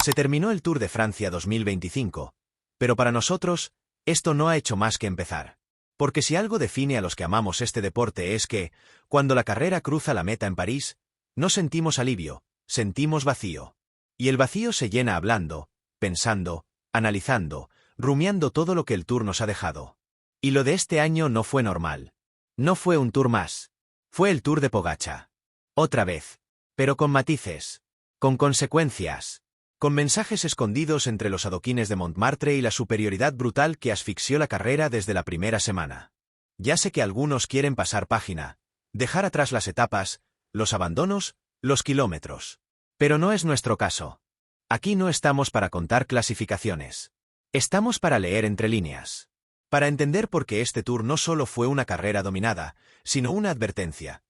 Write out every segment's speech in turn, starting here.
Se terminó el Tour de Francia 2025, pero para nosotros, esto no ha hecho más que empezar. Porque si algo define a los que amamos este deporte es que, cuando la carrera cruza la meta en París, no sentimos alivio, sentimos vacío. Y el vacío se llena hablando, pensando, analizando, rumiando todo lo que el Tour nos ha dejado. Y lo de este año no fue normal. No fue un Tour más. Fue el Tour de Pogačar. Otra vez. Pero con matices. Con consecuencias. Con mensajes escondidos entre los adoquines de Montmartre y la superioridad brutal que asfixió la carrera desde la primera semana. Ya sé que algunos quieren pasar página, dejar atrás las etapas, los abandonos, los kilómetros. Pero no es nuestro caso. Aquí no estamos para contar clasificaciones. Estamos para leer entre líneas. Para entender por qué este Tour no solo fue una carrera dominada, sino una advertencia.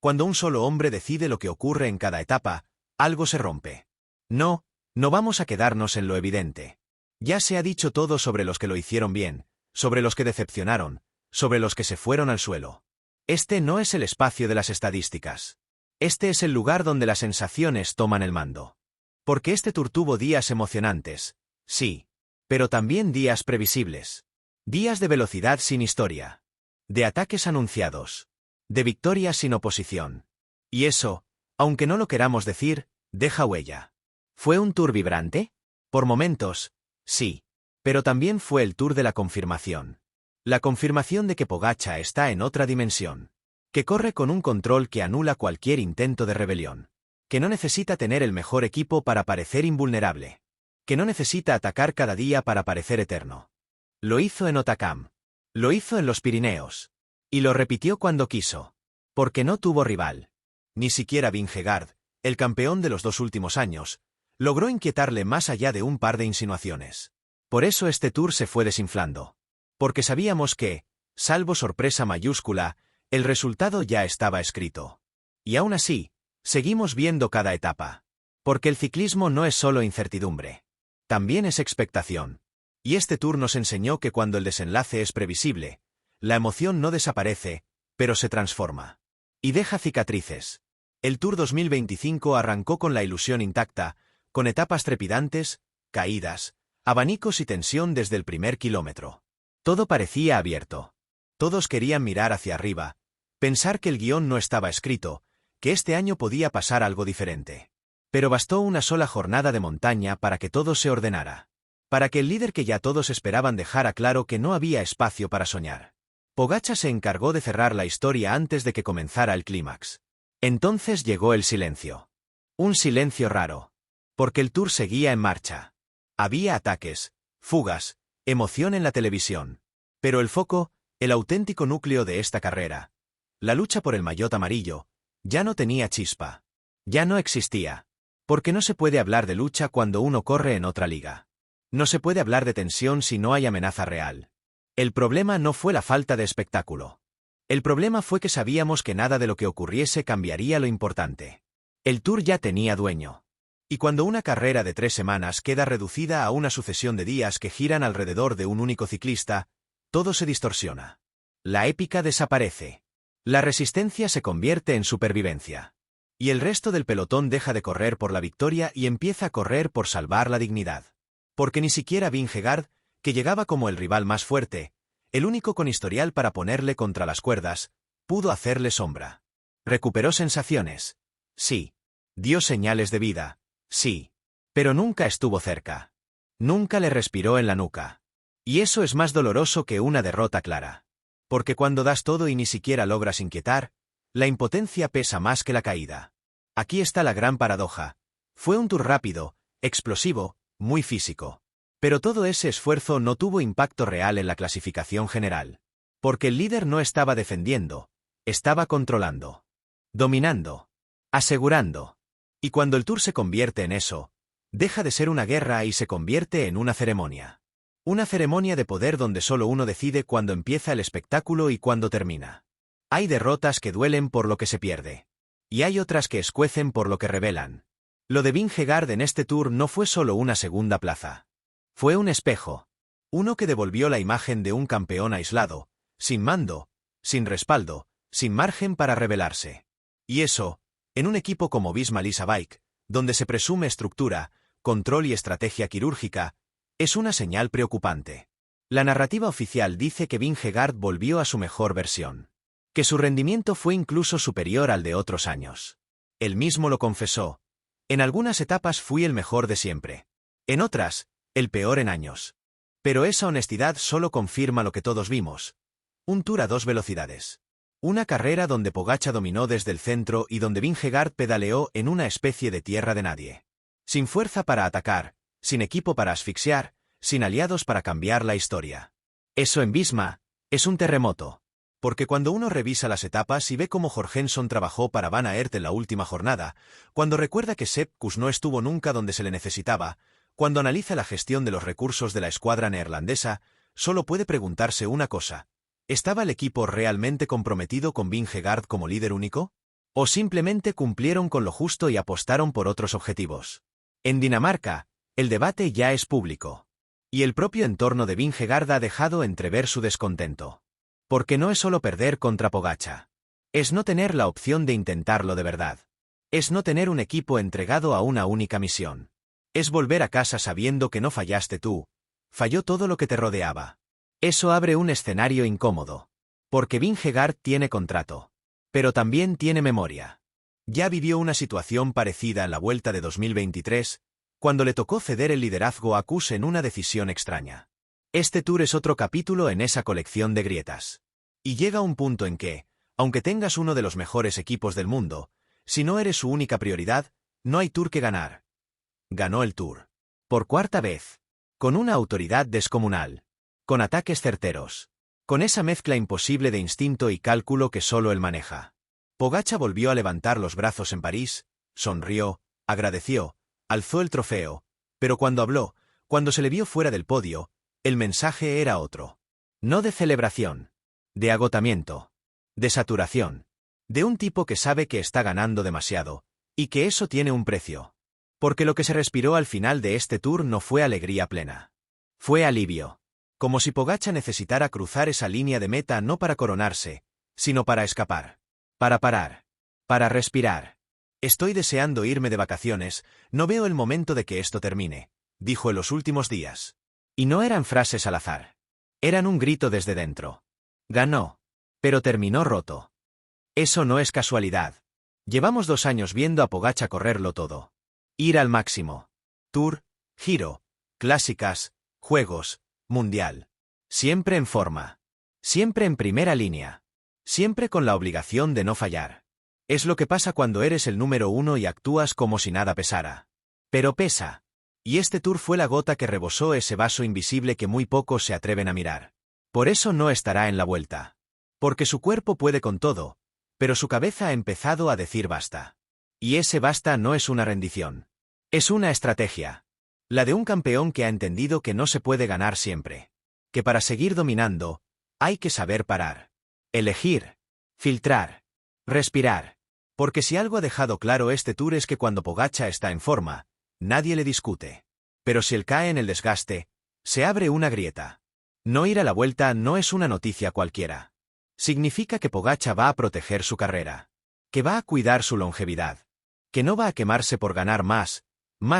Cuando un solo hombre decide lo que ocurre en cada etapa, algo se rompe. No vamos a quedarnos en lo evidente. Ya se ha dicho todo sobre los que lo hicieron bien, sobre los que decepcionaron, sobre los que se fueron al suelo. Este no es el espacio de las estadísticas. Este es el lugar donde las sensaciones toman el mando. Porque este Tour tuvo días emocionantes, sí, pero también días previsibles. Días de velocidad sin historia. De ataques anunciados. De victorias sin oposición. Y eso, aunque no lo queramos decir, deja huella. ¿Fue un Tour vibrante? Por momentos, sí. Pero también fue el Tour de la confirmación. La confirmación de que Pogačar está en otra dimensión. Que corre con un control que anula cualquier intento de rebelión. Que no necesita tener el mejor equipo para parecer invulnerable. Que no necesita atacar cada día para parecer eterno. Lo hizo en Hautacam. Lo hizo en los Pirineos. Y lo repitió cuando quiso. Porque no tuvo rival. Ni siquiera Vingegaard, el campeón de los 2 últimos años, logró inquietarle más allá de un par de insinuaciones. Por eso este Tour se fue desinflando. Porque sabíamos que, salvo sorpresa mayúscula, el resultado ya estaba escrito. Y aún así, seguimos viendo cada etapa. Porque el ciclismo no es solo incertidumbre. También es expectación. Y este Tour nos enseñó que cuando el desenlace es previsible, la emoción no desaparece, pero se transforma. Y deja cicatrices. El Tour 2025 arrancó con la ilusión intacta, con etapas trepidantes, caídas, abanicos y tensión desde el primer kilómetro. Todo parecía abierto. Todos querían mirar hacia arriba, pensar que el guión no estaba escrito, que este año podía pasar algo diferente. Pero bastó una sola jornada de montaña para que todo se ordenara. Para que el líder que ya todos esperaban dejara claro que no había espacio para soñar. Pogačar se encargó de cerrar la historia antes de que comenzara el clímax. Entonces llegó el silencio. Un silencio raro. Porque el Tour seguía en marcha. Había ataques, fugas, emoción en la televisión. Pero el foco, el auténtico núcleo de esta carrera, la lucha por el maillot amarillo, ya no tenía chispa. Ya no existía. Porque no se puede hablar de lucha cuando uno corre en otra liga. No se puede hablar de tensión si no hay amenaza real. El problema no fue la falta de espectáculo. El problema fue que sabíamos que nada de lo que ocurriese cambiaría lo importante. El Tour ya tenía dueño. Y cuando una carrera de 3 semanas queda reducida a una sucesión de días que giran alrededor de un único ciclista, todo se distorsiona. La épica desaparece. La resistencia se convierte en supervivencia. Y el resto del pelotón deja de correr por la victoria y empieza a correr por salvar la dignidad. Porque ni siquiera Vingegaard, que llegaba como el rival más fuerte, el único con historial para ponerle contra las cuerdas, pudo hacerle sombra. Recuperó sensaciones. Sí. Dio señales de vida. Sí. Pero nunca estuvo cerca. Nunca le respiró en la nuca. Y eso es más doloroso que una derrota clara. Porque cuando das todo y ni siquiera logras inquietar, la impotencia pesa más que la caída. Aquí está la gran paradoja. Fue un Tour rápido, explosivo, muy físico. Pero todo ese esfuerzo no tuvo impacto real en la clasificación general. Porque el líder no estaba defendiendo, estaba controlando. Dominando. Asegurando. Y cuando el Tour se convierte en eso, deja de ser una guerra y se convierte en una ceremonia. Una ceremonia de poder donde solo uno decide cuándo empieza el espectáculo y cuándo termina. Hay derrotas que duelen por lo que se pierde. Y hay otras que escuecen por lo que revelan. Lo de Vingegaard en este Tour no fue solo una segunda plaza. Fue un espejo. Uno que devolvió la imagen de un campeón aislado, sin mando, sin respaldo, sin margen para rebelarse. Y eso, en un equipo como Visma Lease Bike, donde se presume estructura, control y estrategia quirúrgica, es una señal preocupante. La narrativa oficial dice que Vingegaard volvió a su mejor versión. Que su rendimiento fue incluso superior al de otros años. Él mismo lo confesó. En algunas etapas fui el mejor de siempre. En otras, el peor en años. Pero esa honestidad solo confirma lo que todos vimos. Un Tour a 2 velocidades. Una carrera donde Pogačar dominó desde el centro y donde Vingegaard pedaleó en una especie de tierra de nadie. Sin fuerza para atacar, sin equipo para asfixiar, sin aliados para cambiar la historia. Eso en Visma es un terremoto. Porque cuando uno revisa las etapas y ve cómo Jorgenson trabajó para Van Aert en la última jornada, cuando recuerda que Sepp Kuss no estuvo nunca donde se le necesitaba, cuando analiza la gestión de los recursos de la escuadra neerlandesa, solo puede preguntarse una cosa. ¿Estaba el equipo realmente comprometido con Vingegaard como líder único? ¿O simplemente cumplieron con lo justo y apostaron por otros objetivos? En Dinamarca, el debate ya es público. Y el propio entorno de Vingegaard ha dejado entrever su descontento. Porque no es solo perder contra Pogačar. Es no tener la opción de intentarlo de verdad. Es no tener un equipo entregado a una única misión. Es volver a casa sabiendo que no fallaste tú, falló todo lo que te rodeaba. Eso abre un escenario incómodo. Porque Vingegaard tiene contrato. Pero también tiene memoria. Ya vivió una situación parecida en la Vuelta de 2023, cuando le tocó ceder el liderazgo a Kuss en una decisión extraña. Este Tour es otro capítulo en esa colección de grietas. Y llega un punto en que, aunque tengas uno de los mejores equipos del mundo, si no eres su única prioridad, no hay Tour que ganar. Ganó el Tour. Por cuarta vez. Con una autoridad descomunal. Con ataques certeros. Con esa mezcla imposible de instinto y cálculo que solo él maneja. Pogačar volvió a levantar los brazos en París, sonrió, agradeció, alzó el trofeo, pero cuando habló, cuando se le vio fuera del podio, el mensaje era otro. No de celebración. De agotamiento. De saturación. De un tipo que sabe que está ganando demasiado, y que eso tiene un precio. Porque lo que se respiró al final de este Tour no fue alegría plena. Fue alivio. Como si Pogačar necesitara cruzar esa línea de meta no para coronarse, sino para escapar. Para parar. Para respirar. Estoy deseando irme de vacaciones, no veo el momento de que esto termine, dijo en los últimos días. Y no eran frases al azar. Eran un grito desde dentro. Ganó. Pero terminó roto. Eso no es casualidad. Llevamos 2 años viendo a Pogačar correrlo todo. Ir al máximo. Tour, Giro, clásicas, juegos, mundial. Siempre en forma. Siempre en primera línea. Siempre con la obligación de no fallar. Es lo que pasa cuando eres el número 1 y actúas como si nada pesara. Pero pesa. Y este Tour fue la gota que rebosó ese vaso invisible que muy pocos se atreven a mirar. Por eso no estará en la Vuelta. Porque su cuerpo puede con todo, pero su cabeza ha empezado a decir basta. Y ese basta no es una rendición. Es una estrategia. La de un campeón que ha entendido que no se puede ganar siempre. Que para seguir dominando, hay que saber parar. Elegir. Filtrar. Respirar. Porque si algo ha dejado claro este Tour es que cuando Pogačar está en forma, nadie le discute. Pero si él cae en el desgaste, se abre una grieta. No ir a la Vuelta no es una noticia cualquiera. Significa que Pogačar va a proteger su carrera. Que va a cuidar su longevidad. Que no va a quemarse por ganar más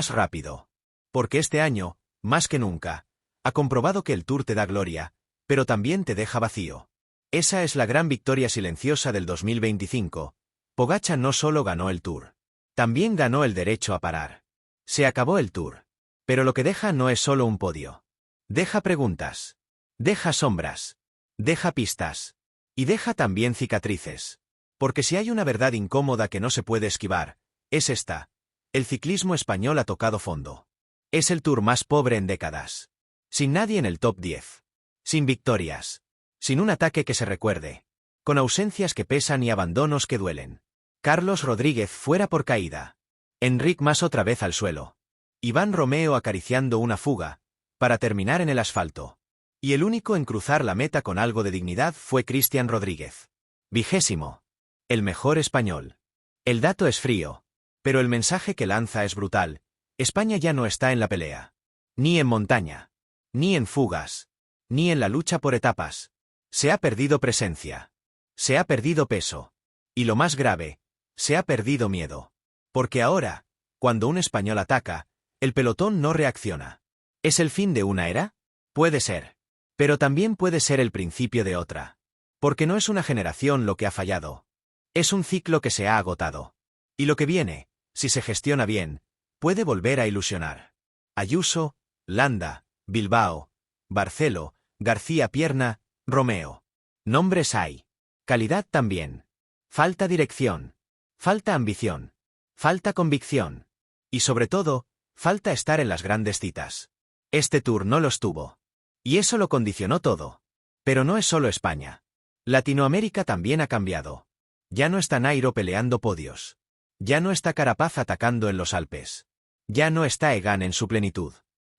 rápido. Porque este año, más que nunca, ha comprobado que el Tour te da gloria, pero también te deja vacío. Esa es la gran victoria silenciosa del 2025. Pogačar no solo ganó el Tour. También ganó el derecho a parar. Se acabó el Tour. Pero lo que deja no es solo un podio. Deja preguntas. Deja sombras. Deja pistas. Y deja también cicatrices. Porque si hay una verdad incómoda que no se puede esquivar, es esta. El ciclismo español ha tocado fondo. Es el Tour más pobre en décadas. Sin nadie en el top 10. Sin victorias. Sin un ataque que se recuerde. Con ausencias que pesan y abandonos que duelen. Carlos Rodríguez fuera por caída. Enric Mas otra vez al suelo. Iván Romeo acariciando una fuga, para terminar en el asfalto. Y el único en cruzar la meta con algo de dignidad fue Cristian Rodríguez. 20º. El mejor español. El dato es frío. Pero el mensaje que lanza es brutal. España ya no está en la pelea. Ni en montaña. Ni en fugas. Ni en la lucha por etapas. Se ha perdido presencia. Se ha perdido peso. Y lo más grave, Se ha perdido miedo. Porque ahora, cuando un español ataca, el pelotón no reacciona. ¿Es el fin de una era? Puede ser. Pero también puede ser el principio de otra. Porque no es una generación lo que ha fallado. Es un ciclo que se ha agotado. Y lo que viene, si se gestiona bien, puede volver a ilusionar. Ayuso, Landa, Bilbao, Barceló, García Pierna, Romeo. Nombres hay. Calidad también. Falta dirección. Falta ambición. Falta convicción. Y sobre todo, falta estar en las grandes citas. Este Tour no los tuvo. Y eso lo condicionó todo. Pero no es solo España. Latinoamérica también ha cambiado. Ya no está Nairo peleando podios. Ya no está Carapaz atacando en los Alpes. Ya no está Egan en su plenitud.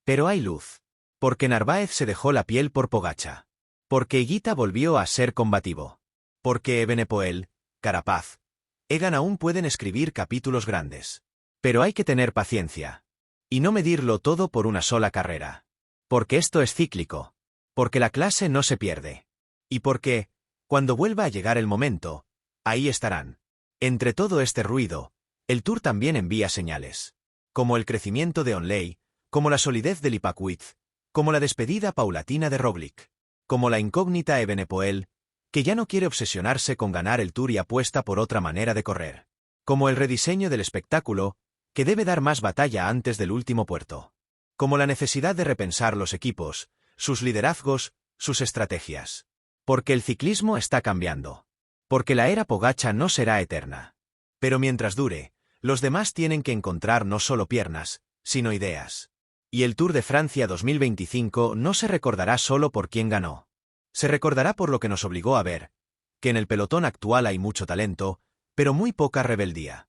Pero hay luz. Porque Narváez se dejó la piel por Pogačar. Porque Higuita volvió a ser combativo. Porque Evenepoel, Carapaz, Egan aún pueden escribir capítulos grandes. Pero hay que tener paciencia. Y no medirlo todo por una sola carrera. Porque esto es cíclico. Porque la clase no se pierde. Y porque, cuando vuelva a llegar el momento, ahí estarán. Entre todo este ruido, el Tour también envía señales. Como el crecimiento de Onley, como la solidez de Lipacuiz, como la despedida paulatina de Roglic, como la incógnita Evenepoel, que ya no quiere obsesionarse con ganar el Tour y apuesta por otra manera de correr. Como el rediseño del espectáculo, que debe dar más batalla antes del último puerto. Como la necesidad de repensar los equipos, sus liderazgos, sus estrategias. Porque el ciclismo está cambiando. Porque la era Pogačar no será eterna. Pero mientras dure, los demás tienen que encontrar no solo piernas, sino ideas. Y el Tour de Francia 2025 no se recordará solo por quién ganó. Se recordará por lo que nos obligó a ver, que en el pelotón actual hay mucho talento, pero muy poca rebeldía.